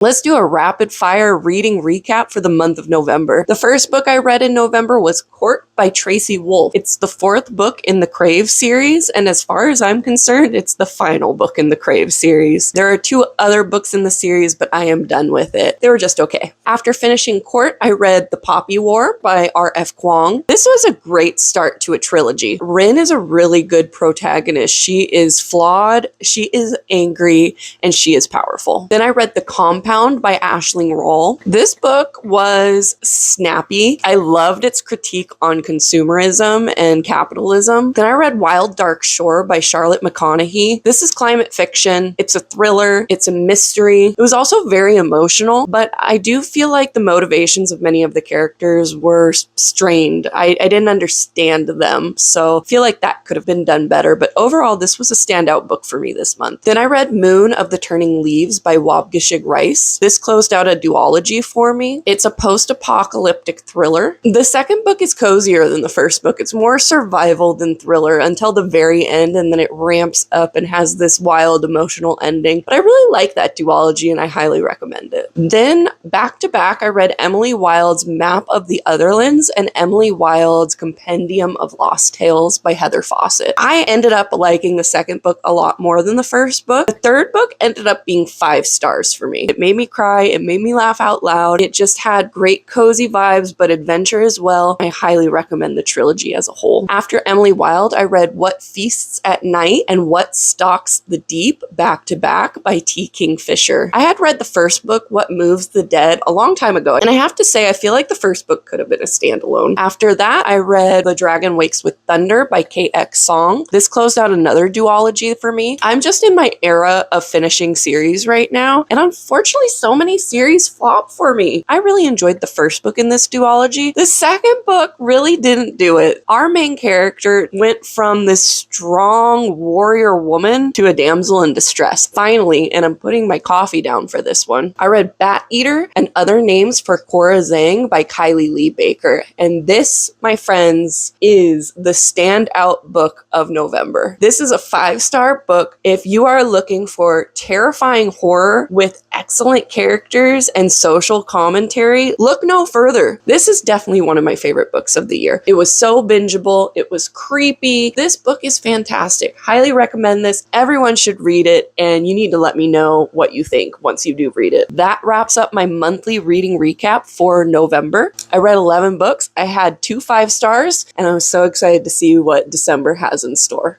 Let's do a rapid fire reading recap for the month of November. The first book I read in November was Court by Tracy Wolff. It's the fourth book in the Crave series, and as far as I'm concerned, it's the final book in the Crave series. There are 2 other books in the series, but I am done with it. They were just okay. After finishing Court, I read The Poppy War by R.F. Kuang. This was a great start to a trilogy. Rin is a really good protagonist. She is flawed, she is angry, and she is powerful. Then I read The Compound by Aisling Roll. This book was snappy. I loved its critique on consumerism and capitalism. Then I read Wild Dark Shore by Charlotte McConaughey. This is climate fiction. It's a thriller. It's a mystery. It was also very emotional, but I do feel like the motivations of many of the characters were strained. I didn't understand them, so I feel like that could have been done better, but overall, this was a standout book for me this month. Then I read Moon of the Turning Leaves by Wabgashig Rice. This closed out a duology for me. It's a post-apocalyptic thriller. The second book is cozier than the first book. It's more survival than thriller until the very end, and then it ramps up and has this wild emotional ending. But I really like that duology, and I highly recommend it. Then, back to back, I read Emily Wilde's Map of the Otherlands and Emily Wilde's Compendium of Lost Tales by Heather Fawcett. I ended up liking the second book a lot more than the first book. The third book ended up being 5 stars for me. It made me cry, it made me laugh out loud. It just had great cozy vibes, but adventure as well. I highly recommend the trilogy as a whole. After Emily Wilde, I read What Feasts at Night and What Stalks the Deep back to back by T. Kingfisher. I had read the first book, What Moves the Dead, a long time ago, and I have to say I feel like the first book could have been a standalone. After that, I read The Dragon Wakes with Thunder by K.X. Song. This closed out another duology for me. I'm just in my era of finishing series right now, and unfortunately so many series flop for me. I really enjoyed the first book in this duology. The second book really didn't do it. Our main character went from this strong warrior woman to a damsel in distress. Finally, and I'm putting my coffee down for this one, I read Bat Eater and Other Names for Cora Zhang by Kylie Lee Baker. And this, my friends, is the standout book of November. This is a 5-star book. If you are looking for terrifying horror with excellent characters and social commentary, look no further. This is definitely one of my favorite books of the year. It was so bingeable. It was creepy. This book is fantastic. Highly recommend this. Everyone should read it, and you need to let me know what you think once you do read it. That wraps up my monthly reading recap for November. I read 11 books. I had 2 5 stars, and I'm so excited to see what December has in store.